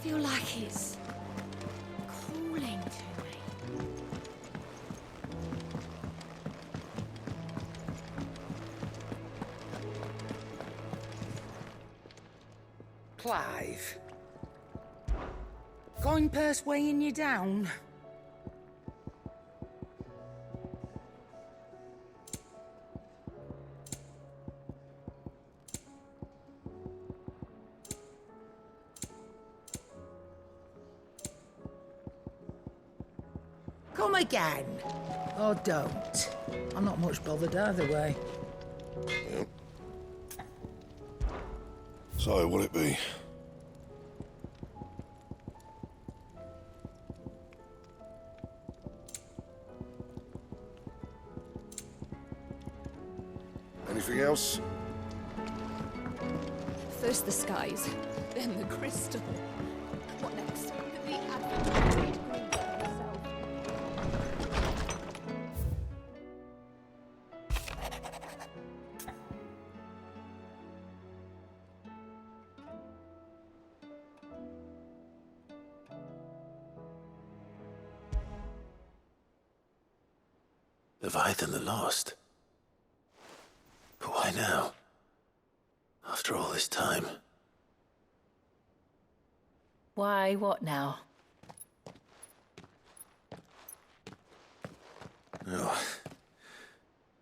feel like it's calling to me. Clive. Going purse weighing you down? Come again. Or don't. I'm not much bothered either way. Yep. So, what'll it be? Anything else? First the skies, then the crystal. What next? The advent of the great Green herself. Leviathan the Lost? But why now? After all this time. Why, what now? Oh,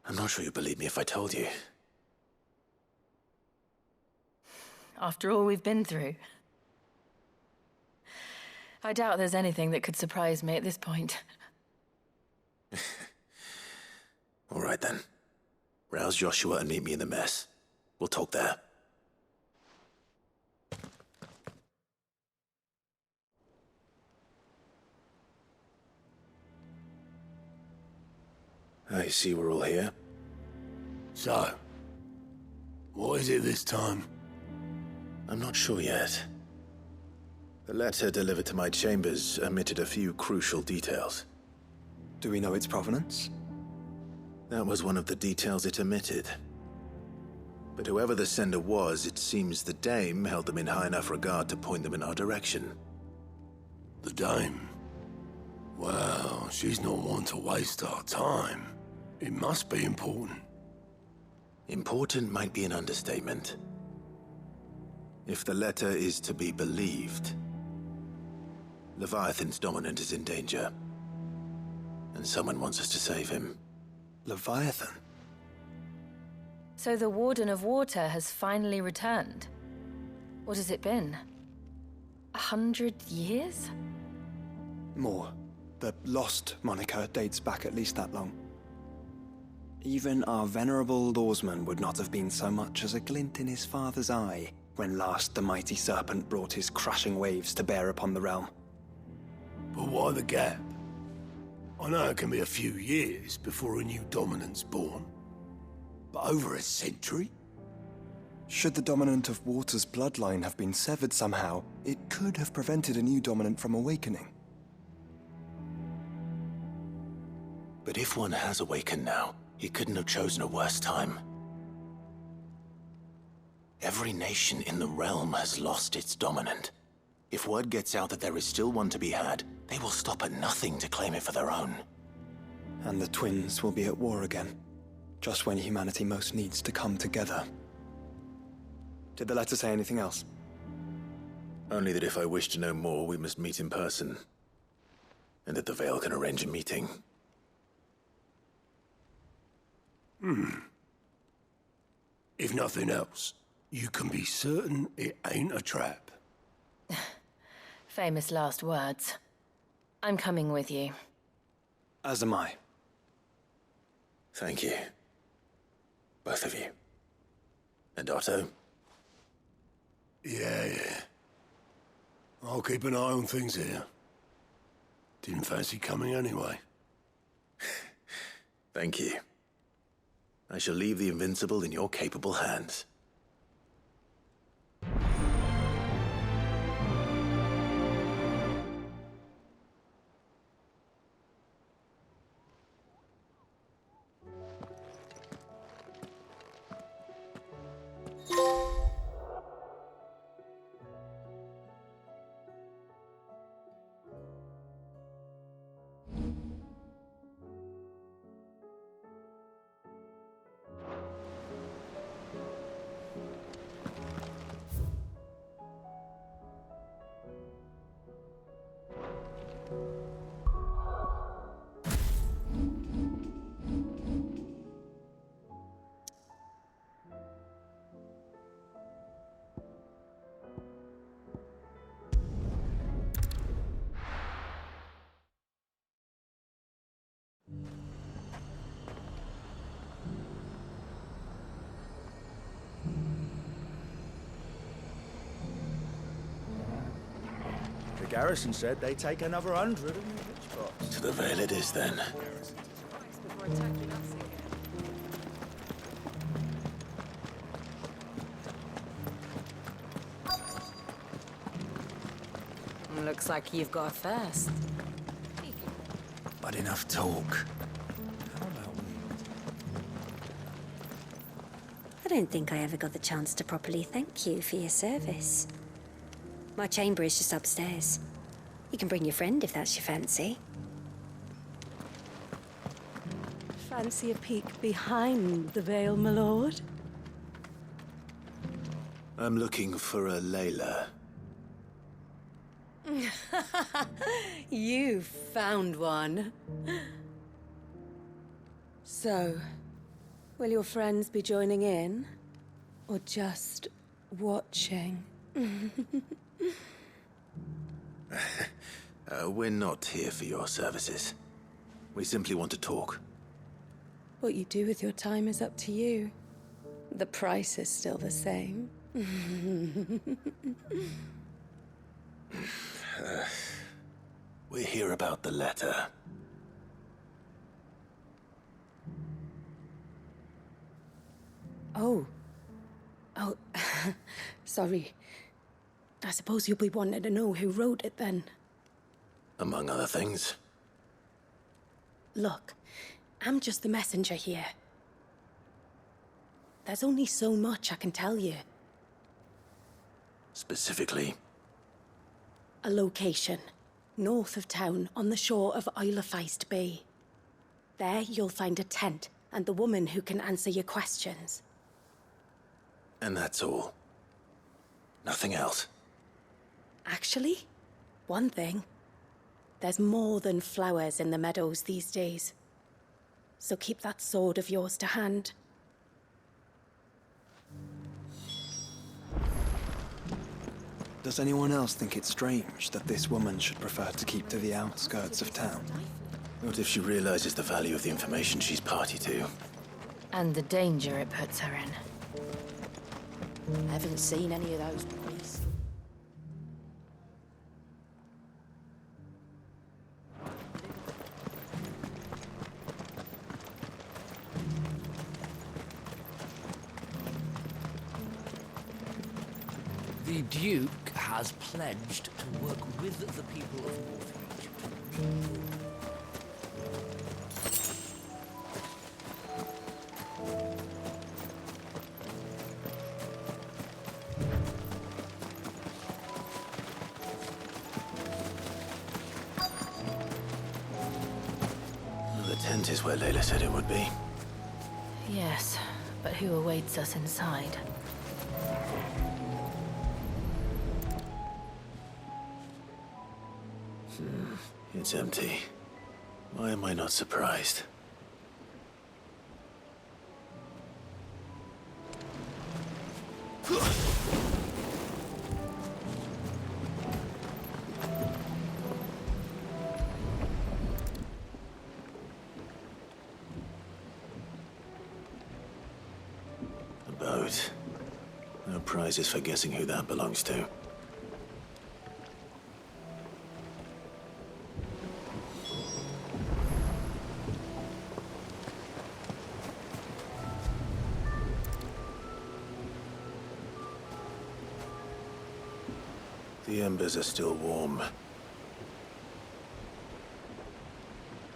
I'm not sure you'd believe me if I told you. After all we've been through. I doubt there's anything that could surprise me at this point. All right then. Rouse Joshua and meet me in the mess. We'll talk there. I see we're all here. So, what is it this time? I'm not sure yet. The letter delivered to my chambers omitted a few crucial details. Do we know its provenance? That was one of the details it omitted. But whoever the sender was, it seems the Dame held them in high enough regard to point them in our direction. The Dame? Well, she's not one to waste our time. It must be important. Important might be an understatement. If the letter is to be believed, Leviathan's dominant is in danger. And someone wants us to save him. Leviathan? So the Warden of Water has finally returned. What has it been? 100 years? More. The Lost moniker dates back at least that long. Even our venerable lawsman would not have been so much as a glint in his father's eye when last the mighty serpent brought his crushing waves to bear upon the realm. But why the gap? I know it can be a few years before a new dominant's born. But over a century? Should the dominant of Water's bloodline have been severed somehow, it could have prevented a new dominant from awakening. But if one has awakened now, he couldn't have chosen a worse time. Every nation in the realm has lost its dominant. If word gets out that there is still one to be had, they will stop at nothing to claim it for their own. And the twins will be at war again, just when humanity most needs to come together. Did the letter say anything else? Only that if I wish to know more, we must meet in person. And that the Veil can arrange a meeting. If nothing else, you can be certain it ain't a trap. Famous last words. I'm coming with you. As am I. Thank you. Both of you. And Otto? Yeah. I'll keep an eye on things here. Didn't fancy coming anyway. Thank you. I shall leave the Invincible in your capable hands. Garrison said they'd take another 100 in the rich box. To the Vale it is, then. Before attacking us again. Looks like you've got a thirst. But enough talk. How about we... I don't think I ever got the chance to properly thank you for your service. My chamber is just upstairs. You can bring your friend if that's your fancy. Fancy a peek behind the veil, my lord? I'm looking for a Layla. You found one. So, will your friends be joining in? Or just watching? We're not here for your services. We simply want to talk. What you do with your time is up to you. The price is still the same. We're here about the letter. Oh, sorry. I suppose you'll be wanting to know who wrote it then. Among other things. Look, I'm just the messenger here. There's only so much I can tell you. Specifically? A location, north of town, on the shore of Feist Bay. There you'll find a tent and the woman who can answer your questions. And that's all? Nothing else? Actually, one thing. There's more than flowers in the meadows these days. So keep that sword of yours to hand. Does anyone else think it's strange that this woman should prefer to keep to the outskirts of town? What if she realizes the value of the information she's party to? And the danger it puts her in. I haven't seen any of those boys. The Duke has pledged to work with the people of Northreach. The tent is where Layla said it would be. Yes, but who awaits us inside? It's empty. Why am I not surprised? The boat. No prizes for guessing who that belongs to. The embers are still warm.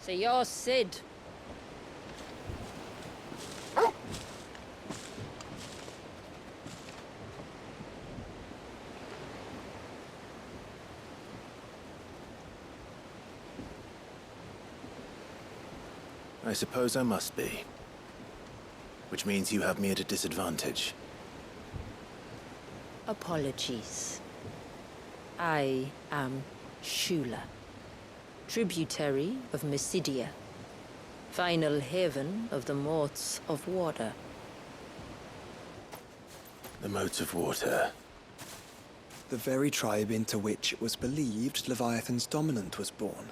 So you're Sid. I suppose I must be. Which means you have me at a disadvantage. Apologies. I am Shula, tributary of Mysidia, final haven of the Moats of Water. The Moats of Water. The very tribe into which it was believed Leviathan's dominant was born.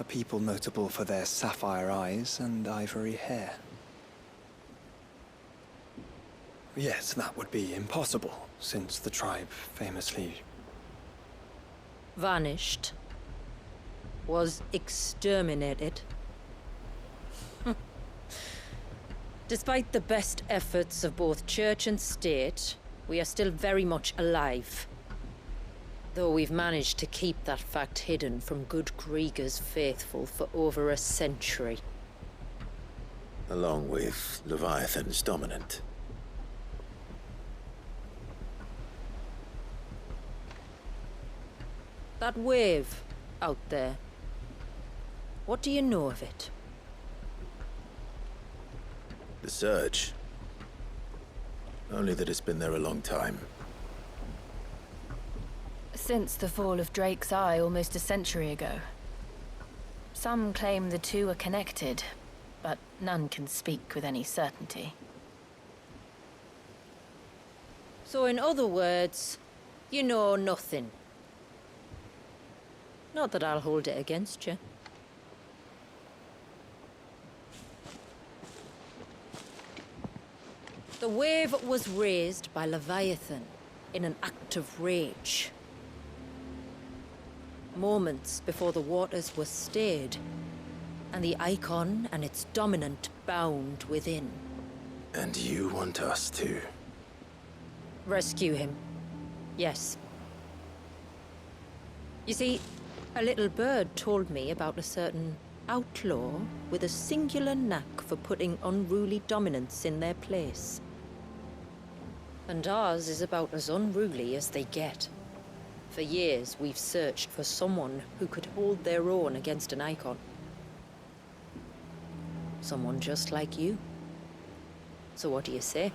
A people notable for their sapphire eyes and ivory hair. Yes, that would be impossible, since the tribe famously vanished, was exterminated. Despite the best efforts of both church and state, we are still very much alive. Though we've managed to keep that fact hidden from good Grieger's faithful for over a century. Along with Leviathan's dominant. That wave out there, what do you know of it? The surge. Only that it's been there a long time. Since the fall of Drake's Eye almost a century ago. Some claim the two are connected, but none can speak with any certainty. So in other words, you know nothing. Not that I'll hold it against you. The wave was raised by Leviathan in an act of rage. Moments before the waters were stayed, and the icon and its dominant bound within. And you want us to? Rescue him. Yes. You see, a little bird told me about a certain outlaw with a singular knack for putting unruly dominants in their place. And ours is about as unruly as they get. For years, we've searched for someone who could hold their own against an icon. Someone just like you. So what do you say?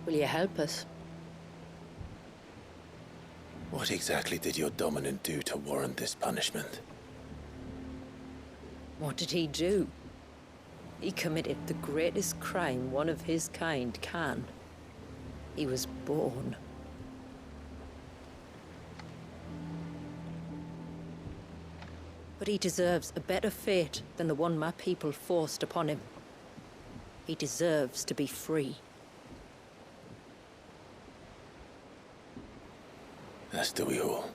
Will you help us? What exactly did your dominant do to warrant this punishment? What did he do? He committed the greatest crime one of his kind can. He was born. But he deserves a better fate than the one my people forced upon him. He deserves to be free. As do we all.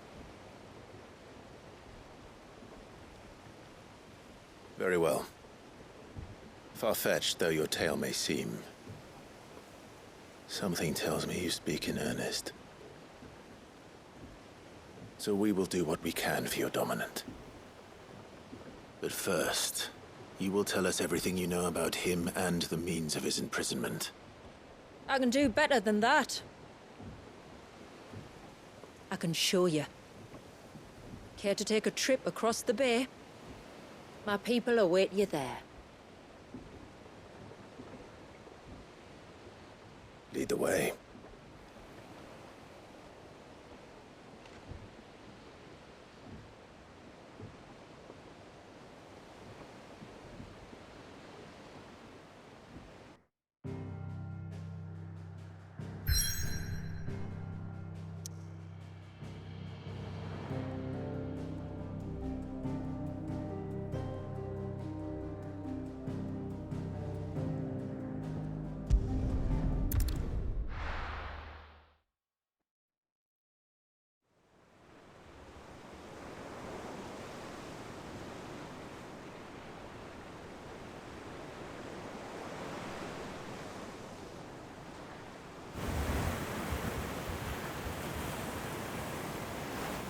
Very well. Far-fetched though your tale may seem, something tells me you speak in earnest. So we will do what we can for your dominant. But first, you will tell us everything you know about him and the means of his imprisonment. I can do better than that. I can show you. Care to take a trip across the bay? My people await you there. Lead the way.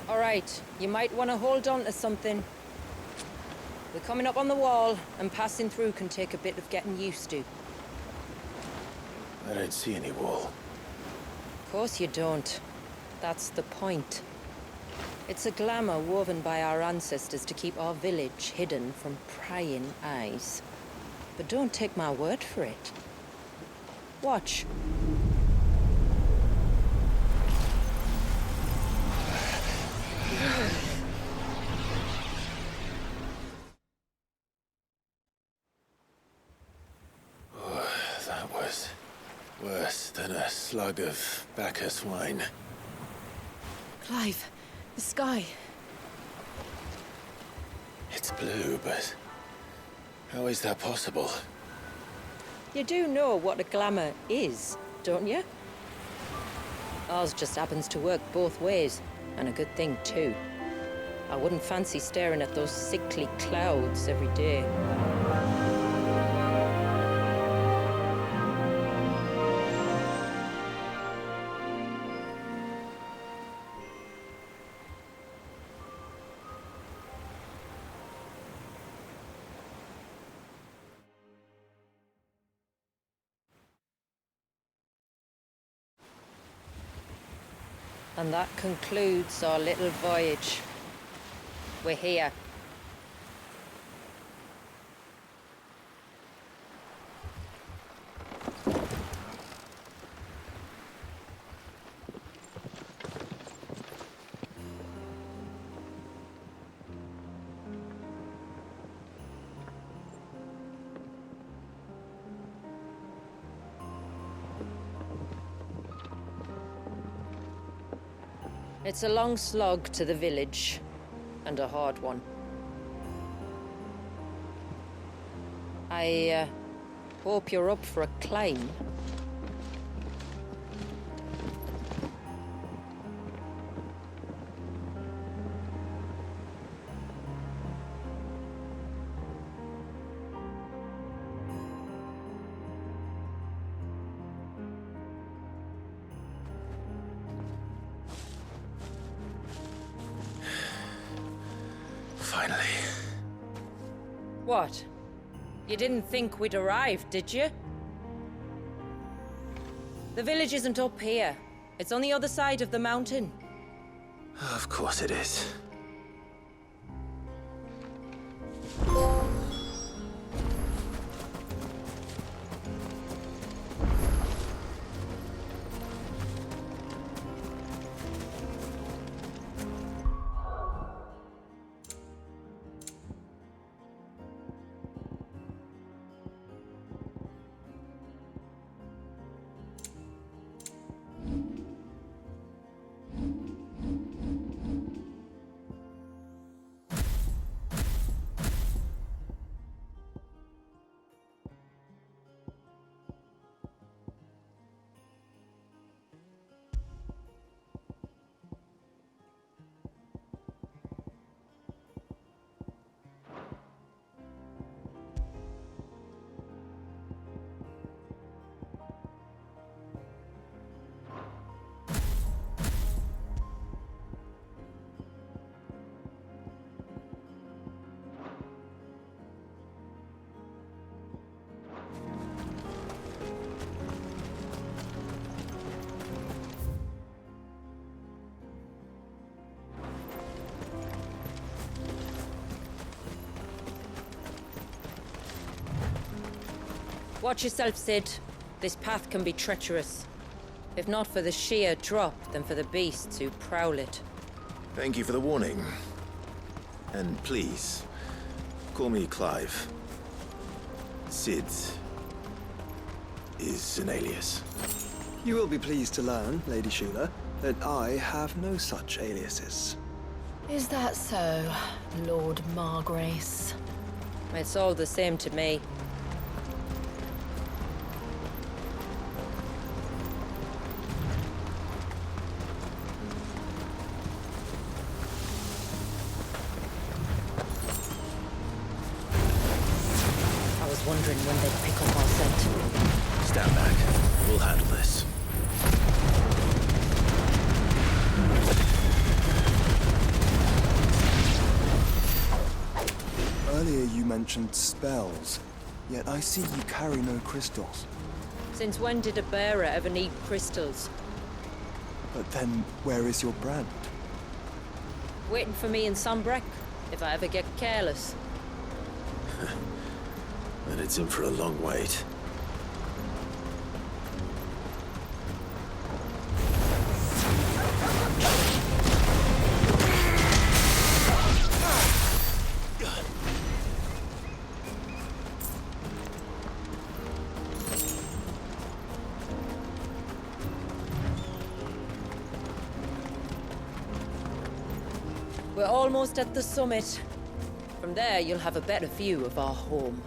All right, you might want to hold on to something. We're coming up on the wall, and passing through can take a bit of getting used to. I don't see any wall. Of course you don't. That's the point. It's a glamour woven by our ancestors to keep our village hidden from prying eyes. But don't take my word for it. Watch. That was worse than a slug of Bacchus wine. Clive, the sky. It's blue, but how is that possible? You do know what a glamour is, don't you? Ours just happens to work both ways. And a good thing, too. I wouldn't fancy staring at those sickly clouds every day. And that concludes our little voyage. We're here. It's a long slog to the village, and a hard one. I hope you're up for a climb. Finally. What? You didn't think we'd arrived, did you? The village isn't up here. It's on the other side of the mountain. Of course it is. Watch yourself, Sid. This path can be treacherous. If not for the sheer drop, then for the beasts who prowl it. Thank you for the warning. And please, call me Clive. Sid is an alias. You will be pleased to learn, Lady Shula, that I have no such aliases. Is that so, Lord Margrace? It's all the same to me. Wondering when they'd pick up our scent. Stand back. We'll handle this. Earlier you mentioned spells, yet I see you carry no crystals. Since when did a bearer ever need crystals? But then, where is your brand? Waiting for me in Sunbreck, if I ever get careless. And it's in for a long wait. We're almost at the summit. From there, you'll have a better view of our home.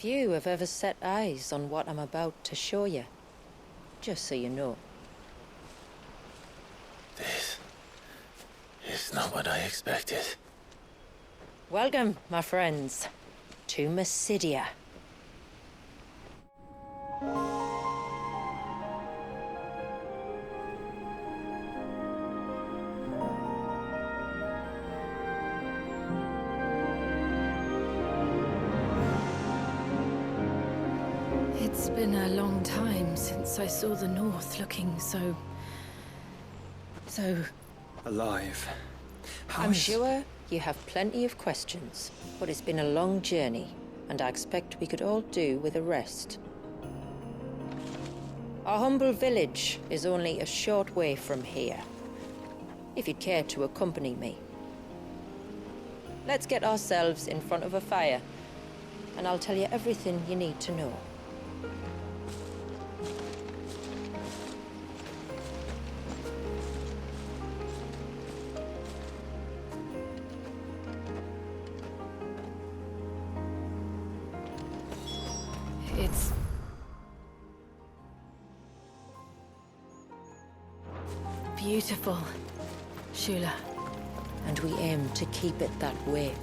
Few have ever set eyes on what I'm about to show you. Just so you know. This is not what I expected. Welcome, my friends, to Mysidia. It's been a long time since I saw the North looking so... Alive. How I'm is- sure you have plenty of questions, but it's been a long journey, and I expect we could all do with a rest. Our humble village is only a short way from here, if you'd care to accompany me. Let's get ourselves in front of a fire, and I'll tell you everything you need to know. It's... beautiful, Shula. And we aim to keep it that way.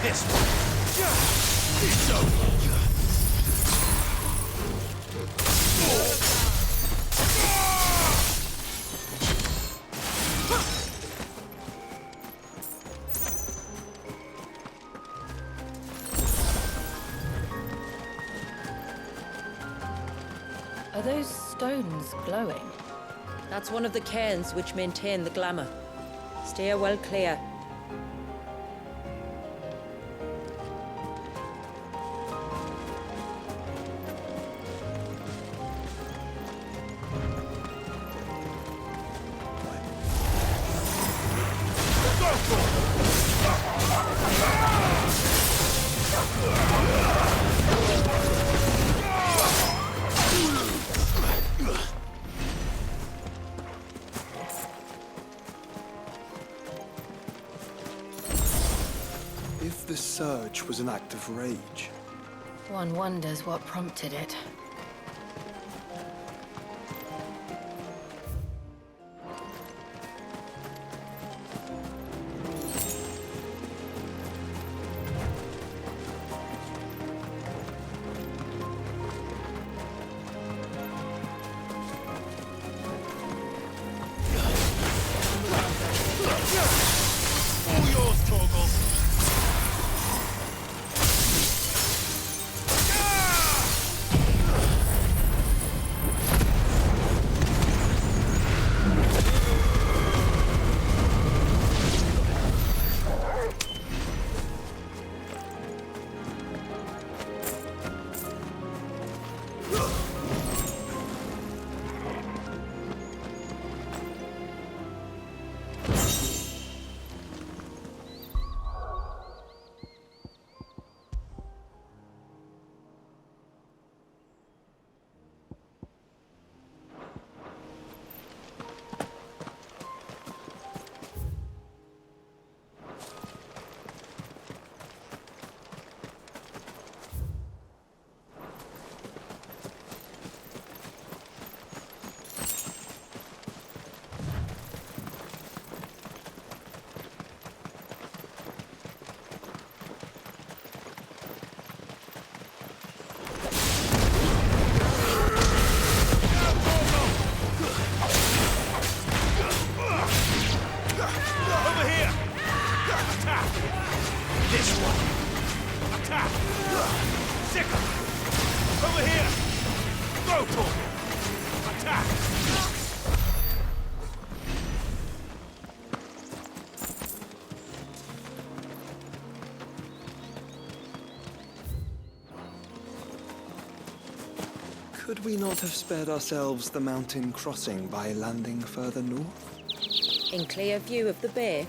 This one. It's over. Are those stones glowing? That's one of the cairns which maintain the glamour. Steer well clear. If the surge was an act of rage, One wonders what prompted it. All yours, Torgal. could we not have spared ourselves the mountain crossing by landing further north? In clear view of the bay?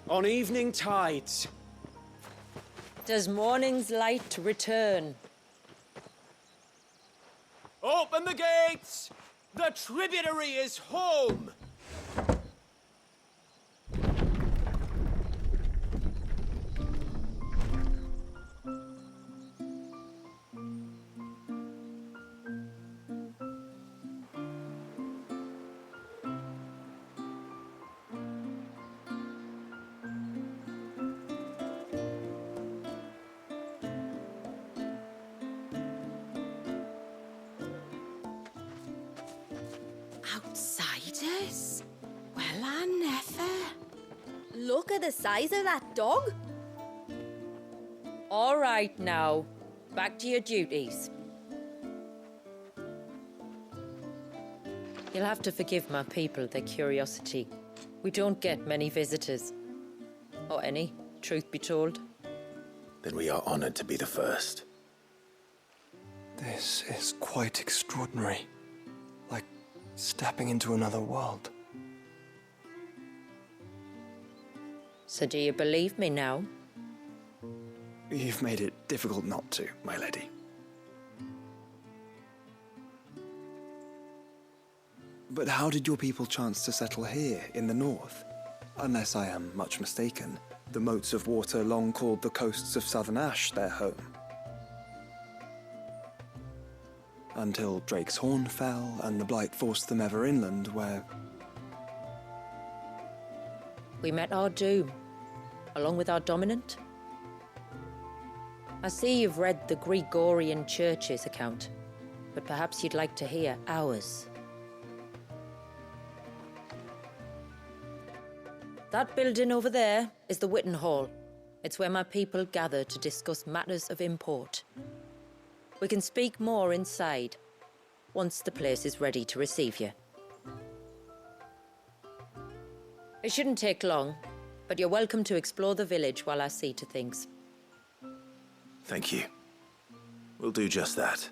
On evening tides. Does morning's light return? Open the gates! The tributary is home! Outsiders? Well, I never. Look at the size of that dog. All right now, back to your duties. You'll have to forgive my people their curiosity. We don't get many visitors. Or any, truth be told. Then we are honored to be the first. This is quite extraordinary. Like stepping into another world. So do you believe me now? You've made it difficult not to, my lady. But how did your people chance to settle here, in the north? Unless I am much mistaken, the moats of water long called the coasts of southern Ash their home. Until Drake's Horn fell, and the Blight forced them ever inland, where... We met our doom, along with our dominant. I see you've read the Gregorian Church's account, but perhaps you'd like to hear ours. That building over there is the Witten Hall. It's where my people gather to discuss matters of import. We can speak more inside, once the place is ready to receive you. It shouldn't take long, but you're welcome to explore the village while I see to things. Thank you. We'll do just that.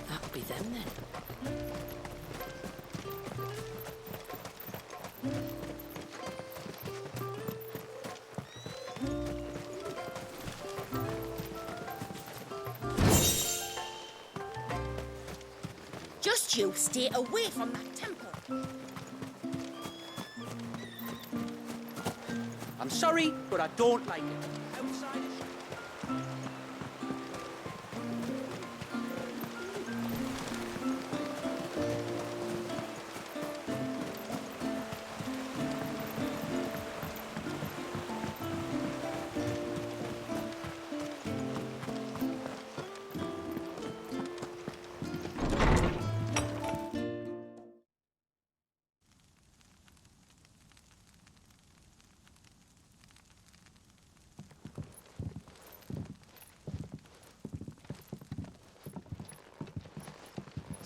That'll be them then. Just you stay away from that temple. I'm sorry, but I don't like it. Outside is...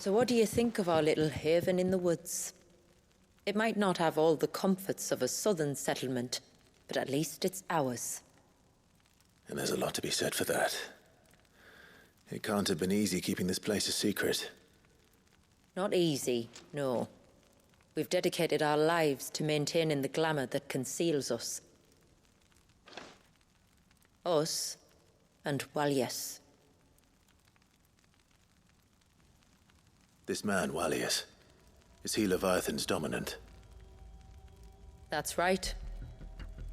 So what do you think of our little haven in the woods? It might not have all the comforts of a southern settlement, but at least it's ours. And there's a lot to be said for that. It can't have been easy keeping this place a secret. Not easy, no. We've dedicated our lives to maintaining the glamour that conceals us. Us and Walias. This man, Walias, is he Leviathan's dominant? That's right.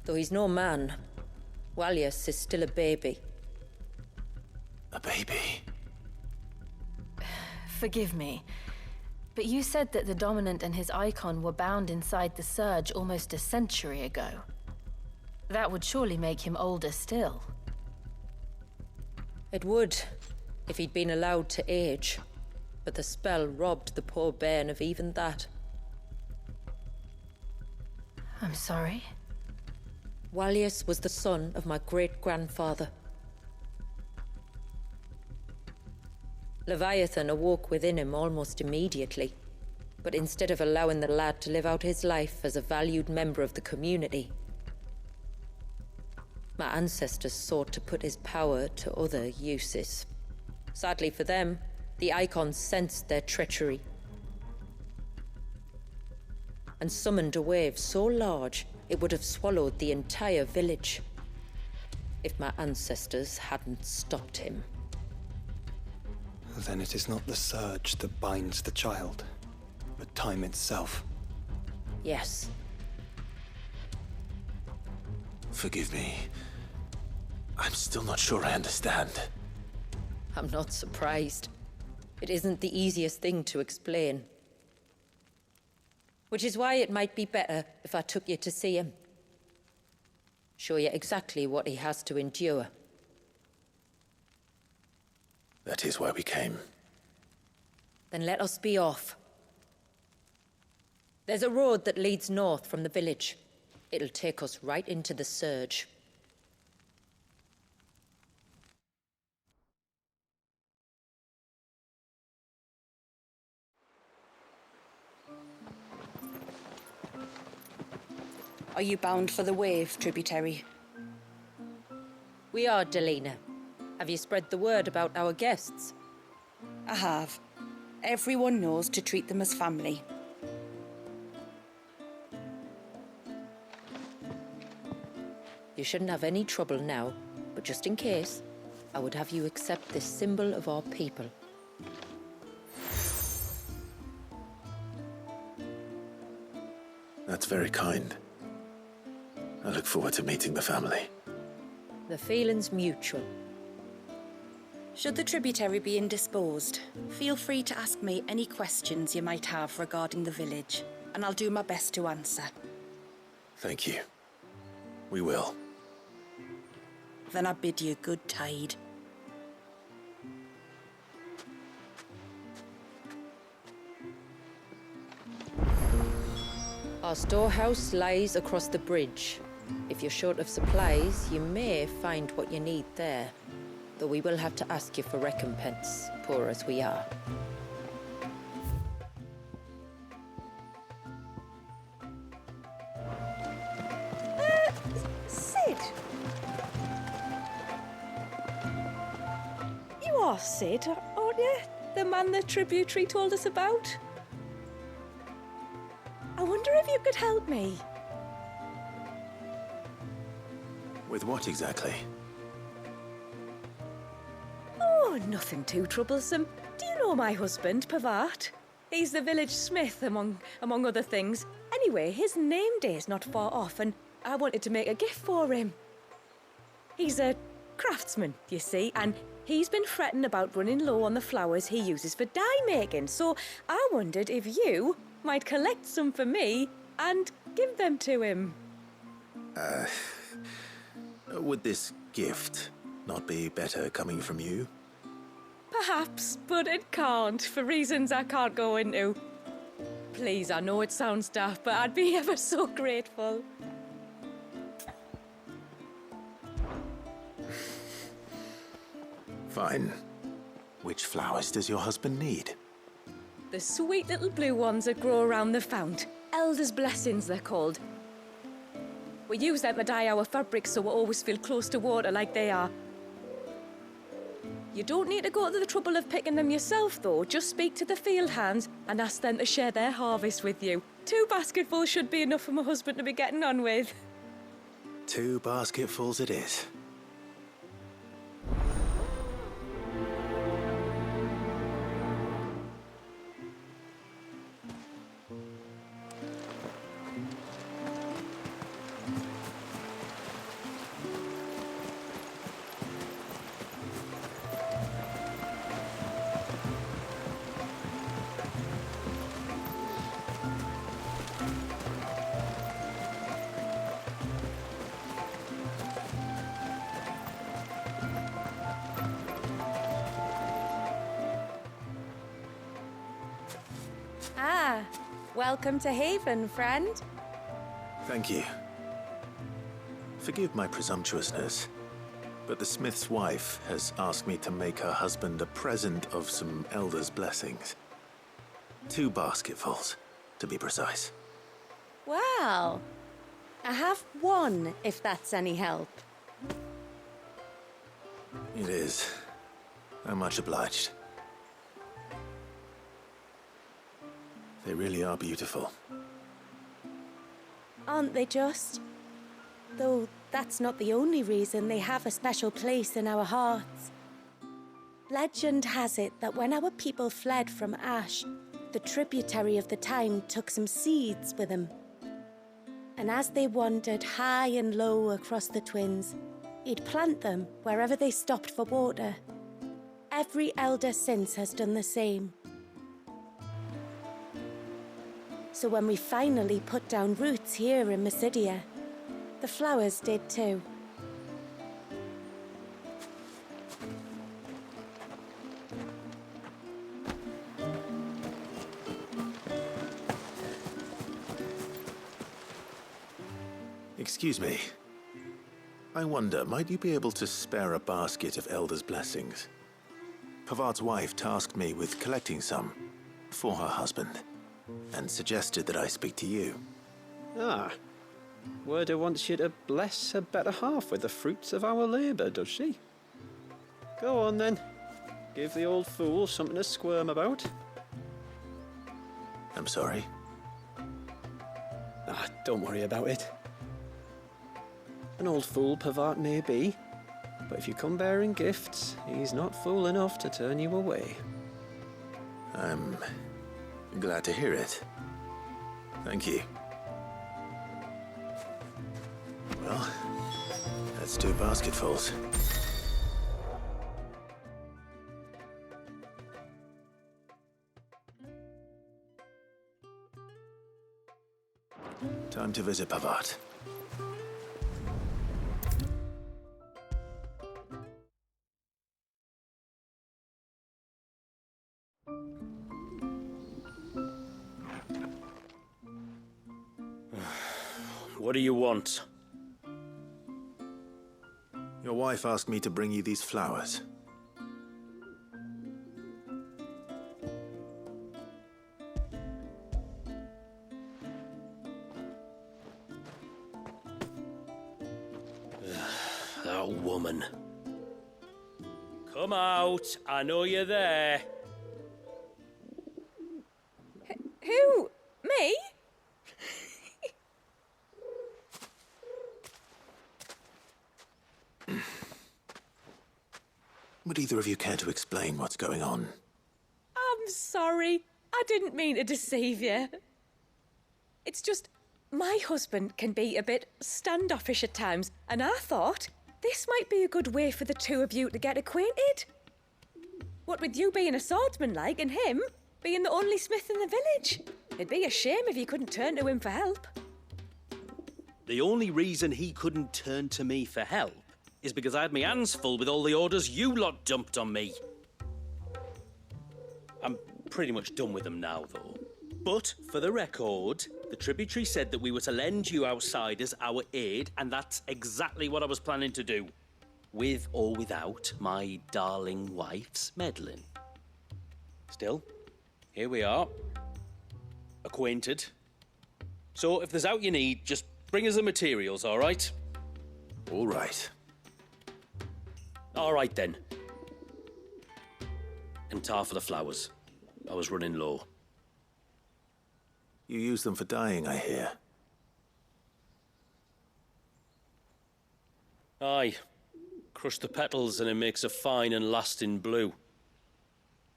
Though he's no man, Walias is still a baby. A baby? Forgive me, but you said that the Dominant and his icon were bound inside the Surge almost a century ago. That would surely make him older still. It would, if he'd been allowed to age. But the spell robbed the poor bairn of even that. I'm sorry? Walias was the son of my great-grandfather. Leviathan awoke within him almost immediately, but instead of allowing the lad to live out his life as a valued member of the community, my ancestors sought to put his power to other uses. Sadly for them, the icons sensed their treachery and summoned a wave so large it would have swallowed the entire village if my ancestors hadn't stopped him. Then it is not the surge that binds the child, but time itself. Yes. Forgive me. I'm still not sure I understand. I'm not surprised. It isn't the easiest thing to explain. Which is why it might be better if I took you to see him. Show you exactly what he has to endure. That is why we came. Then let us be off. There's a road that leads north from the village. It'll take us right into the Surge. Are you bound for the Wave, tributary? We are, Delina. Have you spread the word about our guests? I have. Everyone knows to treat them as family. You shouldn't have any trouble now, but just in case, I would have you accept this symbol of our people. That's very kind. I look forward to meeting the family. The feeling's mutual. Should the tributary be indisposed, feel free to ask me any questions you might have regarding the village, and I'll do my best to answer. Thank you. We will. Then I bid you good tide. Our storehouse lies across the bridge. If you're short of supplies, you may find what you need there. Though we will have to ask you for recompense, poor as we are. Sid? You are Sid, aren't you? The man the tributary told us about? I wonder if you could help me. With what exactly? Oh, nothing too troublesome. Do you know my husband, Pavat? He's the village smith, among other things. Anyway, his name day's not far off, and I wanted to make a gift for him. He's a craftsman, you see, and he's been fretting about running low on the flowers he uses for dye making, so I wondered if you might collect some for me and give them to him. Would this gift not be better coming from you? Perhaps, but it can't, for reasons I can't go into. Please, I know it sounds daft, but I'd be ever so grateful. Fine. Which flowers does your husband need? The sweet little blue ones that grow around the fount. Elder's blessings, they're called. We use them to dye our fabrics so we always feel close to water like they are. You don't need to go to the trouble of picking them yourself, though. Just speak to the field hands and ask them to share their harvest with you. 2 basketfuls should be enough for my husband to be getting on with. 2 basketfuls it is. Ah, welcome to Haven, friend. Thank you. Forgive my presumptuousness, but the smith's wife has asked me to make her husband a present of some elder's blessings. 2 basketfuls, to be precise. Well, I have 1, if that's any help. It is. I'm much obliged. They really are beautiful. Aren't they just? Though that's not the only reason they have a special place in our hearts. Legend has it that when our people fled from Ash, the tributary of the time took some seeds with them. And as they wandered high and low across the Twins, he'd plant them wherever they stopped for water. Every elder since has done the same. So when we finally put down roots here in Mysidia, the flowers did too. Excuse me. I wonder, might you be able to spare a basket of Elder's blessings? Pavart's wife tasked me with collecting some for her husband, and suggested that I speak to you. Ah. Werda wants you to bless her better half with the fruits of our labour, does she? Go on then. Give the old fool something to squirm about. I'm sorry. Ah, don't worry about it. An old fool Pavart may be, but if you come bearing gifts, he's not fool enough to turn you away. I'm glad to hear it. Thank you. Well, that's 2 basketfuls. Time to visit Pavart. What do you want? Your wife asked me to bring you these flowers. That woman. Come out. I know you're there. Who? Me? Would either of you care to explain what's going on? I'm sorry. I didn't mean to deceive you. It's just, my husband can be a bit standoffish at times, and I thought this might be a good way for the 2 of you to get acquainted. What with you being a swordsman like, and him being the only smith in the village. It'd be a shame if you couldn't turn to him for help. The only reason he couldn't turn to me for help is because I had my hands full with all the orders you lot dumped on me. I'm pretty much done with them now, though. But, for the record, the tributary said that we were to lend you outsiders our aid, and that's exactly what I was planning to do. With or without my darling wife's meddling. Still, here we are. Acquainted. So, if there's out you need, just bring us the materials, all right? All right. All right, then. And tar for the flowers. I was running low. You use them for dyeing, I hear. Aye. Crush the petals and it makes a fine and lasting blue.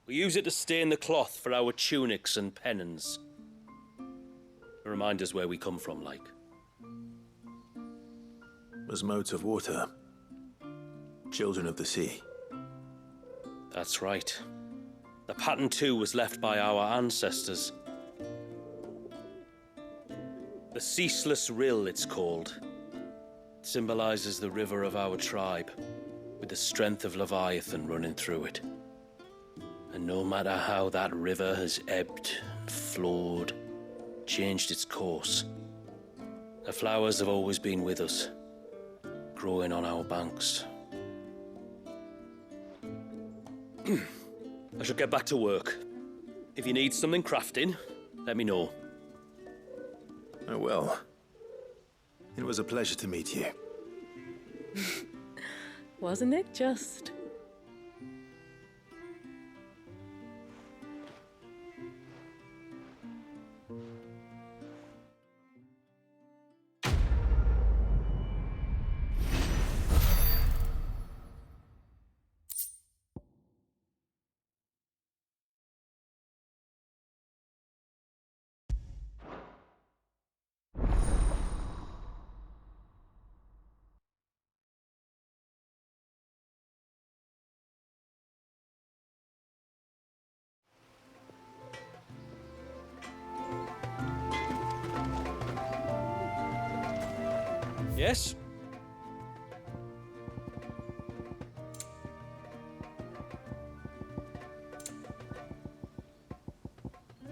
We use it to stain the cloth for our tunics and pennons. Remind us where we come from, like. As modes of water. Children of the sea. That's right. The pattern too was left by our ancestors. The Ceaseless Rill, it's called. It symbolizes the river of our tribe, with the strength of Leviathan running through it. And no matter how that river has ebbed and flowed, changed its course, the flowers have always been with us, growing on our banks. I should get back to work. If you need something crafting, let me know. I will. It was a pleasure to meet you. Wasn't it just? Yes?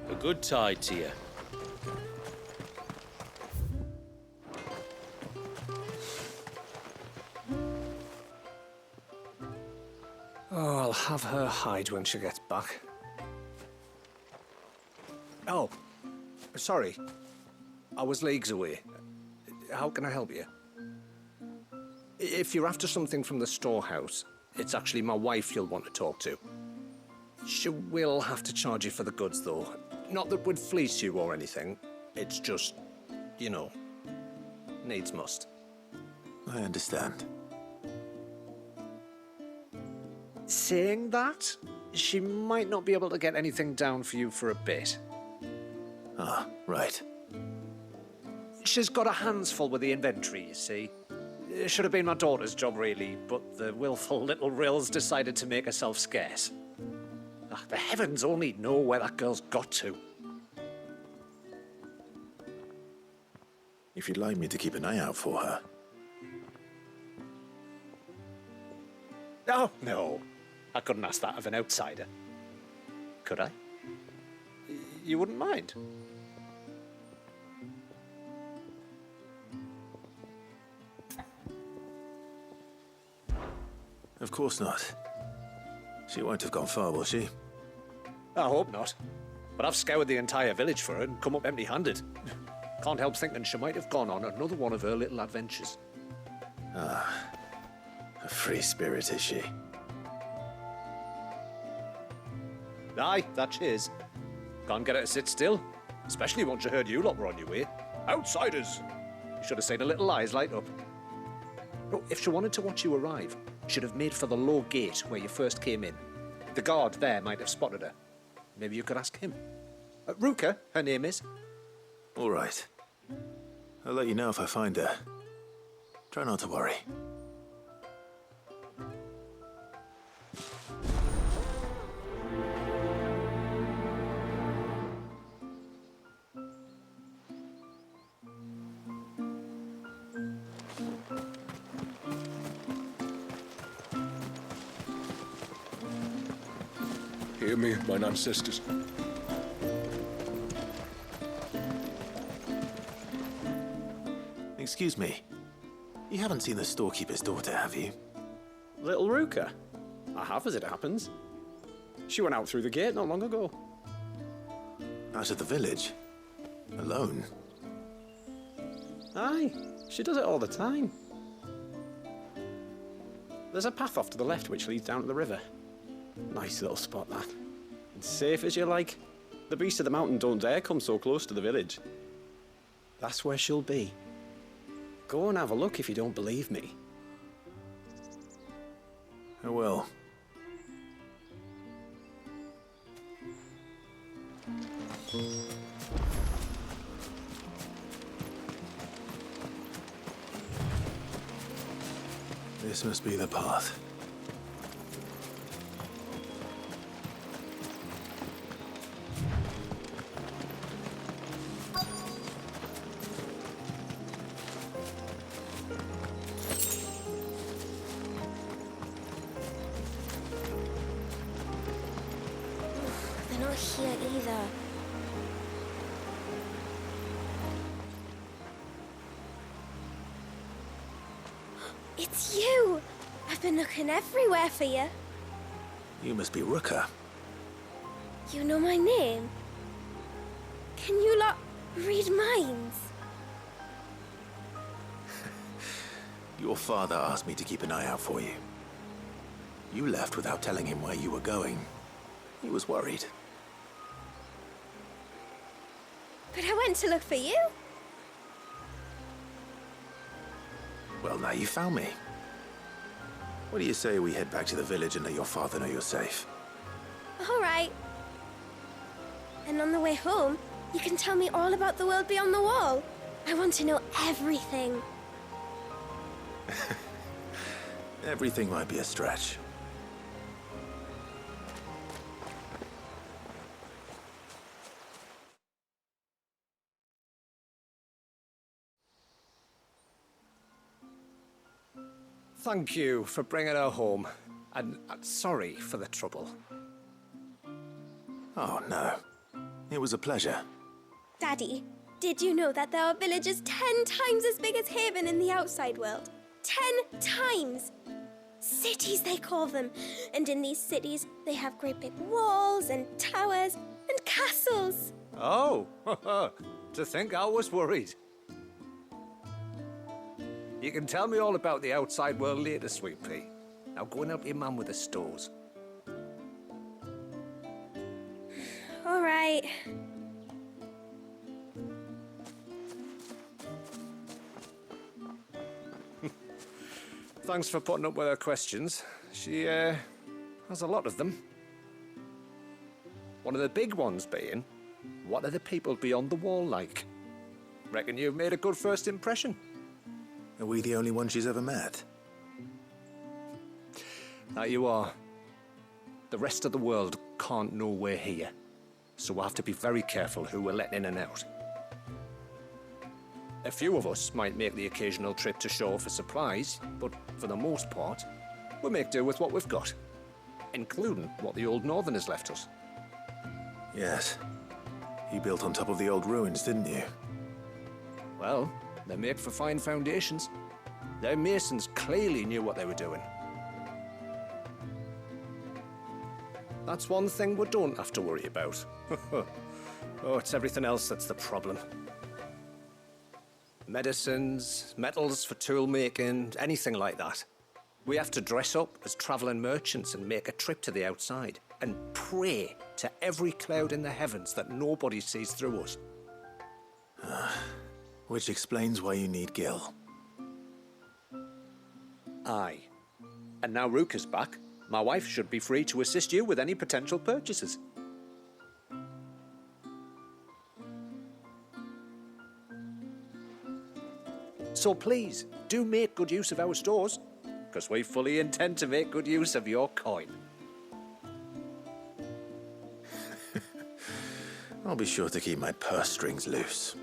A good tide to you. Oh, I'll have her hide when she gets back. Oh, sorry. I was leagues away. How can I help you? If you're after something from the storehouse, it's actually my wife you'll want to talk to. She will have to charge you for the goods, though. Not that we'd fleece you or anything. It's just, you know, needs must. I understand. Saying that, she might not be able to get anything down for you for a bit. Ah, right. She's got her hands full with the inventory, you see. It should have been my daughter's job, really, but the willful little Rills decided to make herself scarce. Ah, the heavens only know where that girl's got to. If you'd like me to keep an eye out for her. Oh, no. I couldn't ask that of an outsider. Could I? You wouldn't mind? Of course not. She won't have gone far, will she? I hope not. But I've scoured the entire village for her and come up empty-handed. Can't help thinking she might have gone on another one of her little adventures. Ah, a free spirit, is she? Aye, that she is. Can't get her to sit still. Especially once she heard you lot were on your way. Outsiders! You should have seen her little eyes light up. Oh, if she wanted to watch you arrive, she'd have made for the low gate where you first came in. The guard there might have spotted her. Maybe you could ask him. Ruka, her name is. All right. I'll let you know if I find her. Try not to worry. Hear me, mine ancestors. Excuse me. You haven't seen the storekeeper's daughter, have you? Little Ruka? I have, as it happens. She went out through the gate not long ago. Out of the village? Alone? Aye, she does it all the time. There's a path off to the left which leads down to the river. Nice little spot, that. And safe as you like. The beasts of the mountain don't dare come so close to the village. That's where she'll be. Go and have a look if you don't believe me. I will. This must be the path. They're not here either. It's you! I've been looking everywhere for you. You must be Ruka. You know my name? Can you lot read minds? Your father asked me to keep an eye out for you. You left without telling him where you were going. He was worried. But I went to look for you. Well, now you found me. What do you say we head back to the village and let your father know you're safe? All right. And on the way home, you can tell me all about the world beyond the wall. I want to know everything. Everything might be a stretch. Thank you for bringing her home. And sorry for the trouble. Oh, no. It was a pleasure. Daddy, did you know that there are villages 10 times as big as Haven in the outside world? 10 times! Cities, they call them. And in these cities, they have great big walls and towers and castles. Oh, to think I was worried. You can tell me all about the outside world later, Sweet Pea. Now go and help your mum with the stores. All right. Thanks for putting up with her questions. She, has a lot of them. One of the big ones being, what are the people beyond the wall like? Reckon you've made a good first impression. Are we the only ones she's ever met? That you are. The rest of the world can't know we're here, so we'll have to be very careful who we're letting in and out. A few of us might make the occasional trip to shore for supplies, but for the most part, we'll make do with what we've got, including what the old Northerners left us. Yes. You built on top of the old ruins, didn't you? Well, they're made for fine foundations. Their masons clearly knew what they were doing. That's one thing we don't have to worry about. Oh, it's everything else that's the problem. Medicines, metals for tool making, anything like that. We have to dress up as travelling merchants and make a trip to the outside and pray to every cloud in the heavens that nobody sees through us. Which explains why you need Gil. Aye. And now Ruka's back, my wife should be free to assist you with any potential purchases. So please, do make good use of our stores, because we fully intend to make good use of your coin. I'll be sure to keep my purse strings loose.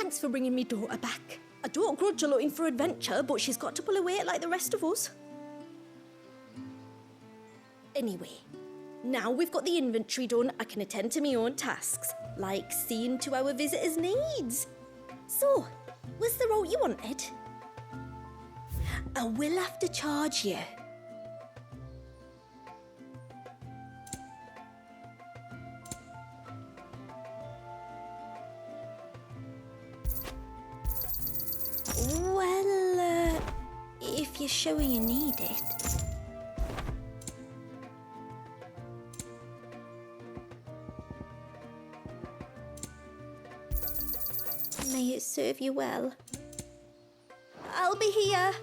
Thanks for bringing me daughter back. I don't grudge her looking for adventure, but she's got to pull her weight like the rest of us. Anyway, now we've got the inventory done, I can attend to my own tasks, like seeing to our visitors' needs. So, was the route you wanted? I will have to charge you. Well, if you're sure you need it. May it serve you well. I'll be here.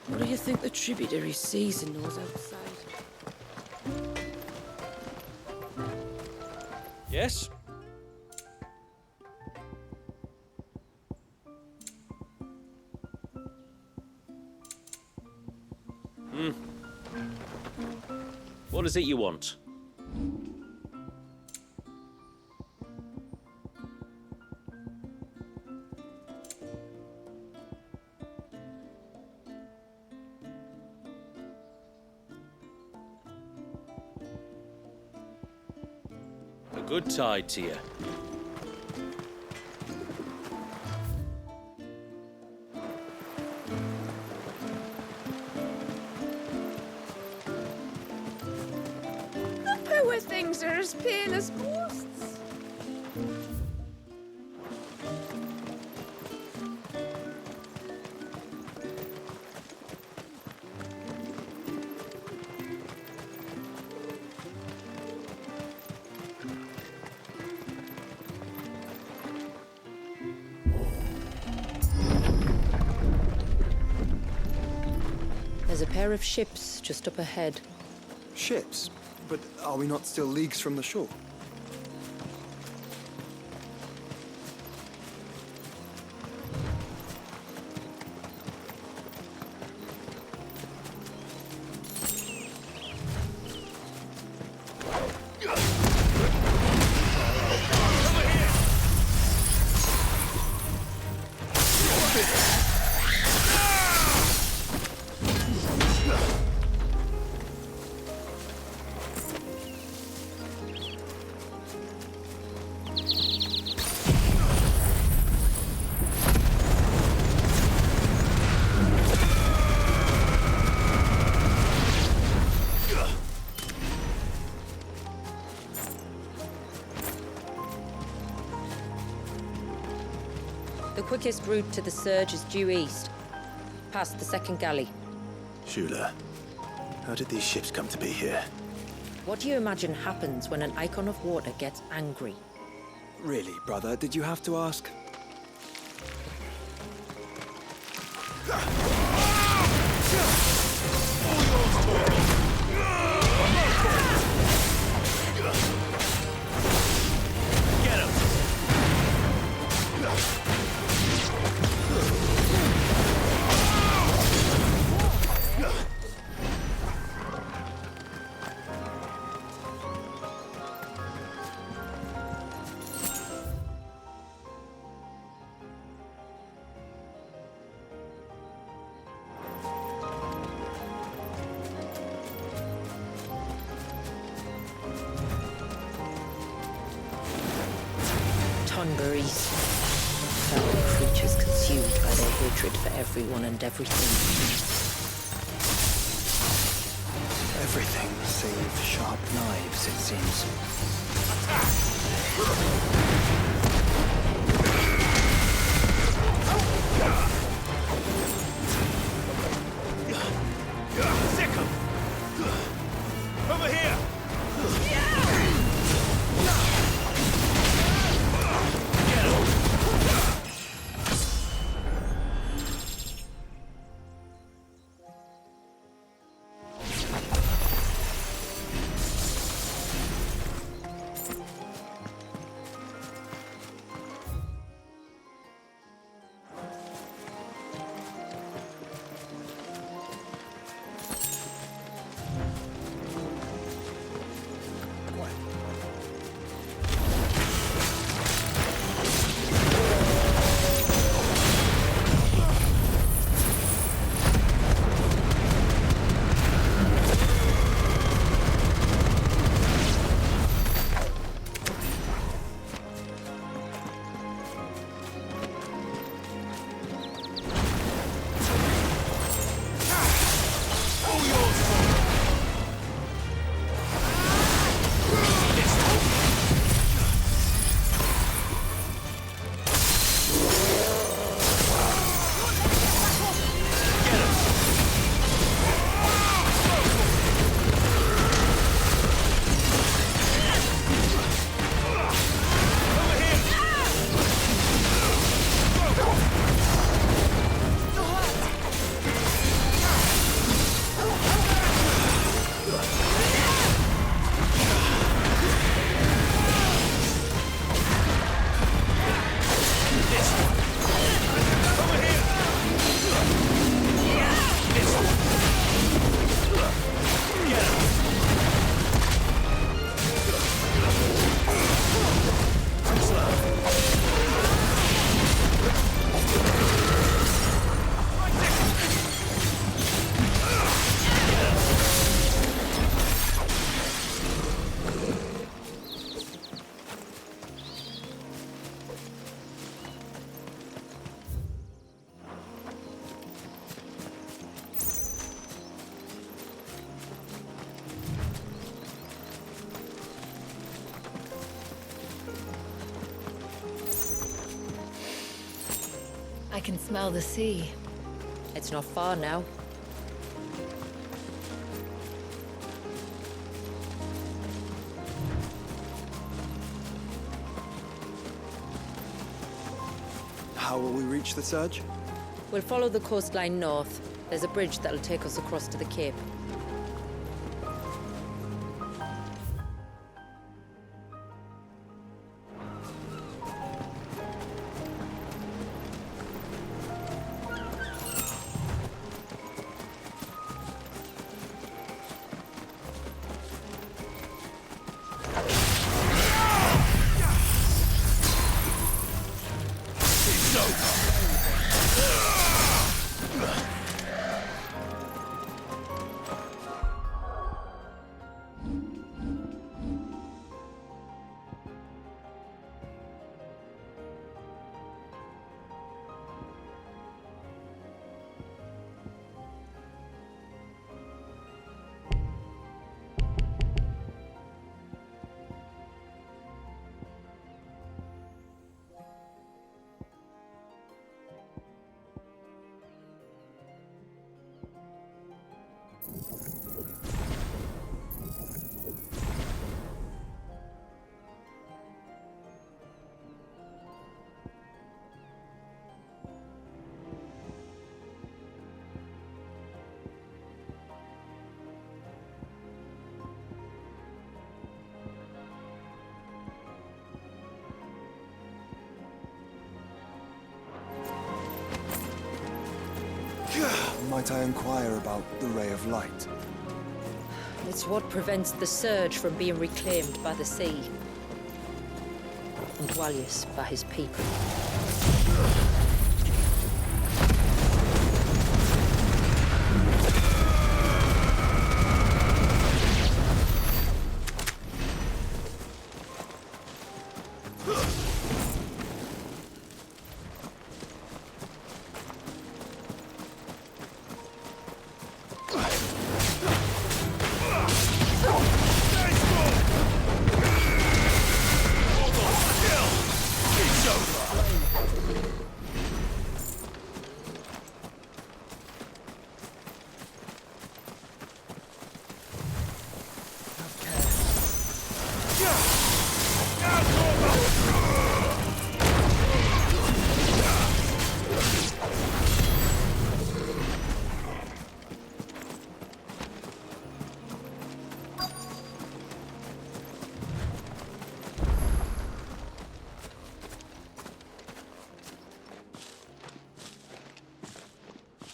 What do you think the tributary sees in those outside? Yes? What is it you want? A good tide to you. The poor things are as pale as ghosts. There's a pair of ships just up ahead. Ships? But are we not still leagues from the shore? The quickest route to the surge is due east, past the second galley. Shula, how did these ships come to be here? What do you imagine happens when an icon of water gets angry? Really, brother, did you have to ask? Get him! Tonberries. Foul creatures consumed by their hatred for everyone and everything. Everything save sharp knives, it seems. Sick him! Over here! can smell the sea. It's not far now. How will we reach the surge? We'll follow the coastline north. There's a bridge that'll take us across to the cape. Might I inquire about the ray of light? It's what prevents the surge from being reclaimed by the sea. And Walius by his people.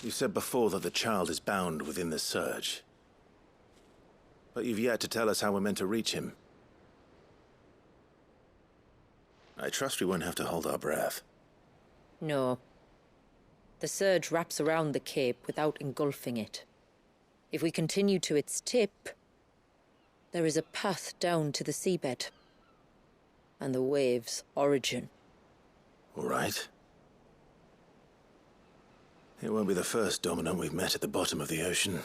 You said before that the child is bound within the surge. But you've yet to tell us how we're meant to reach him. I trust we won't have to hold our breath. No. The surge wraps around the cape without engulfing it. If we continue to its tip, there is a path down to the seabed. And the wave's origin. All right. It won't be the first dominant we've met at the bottom of the ocean.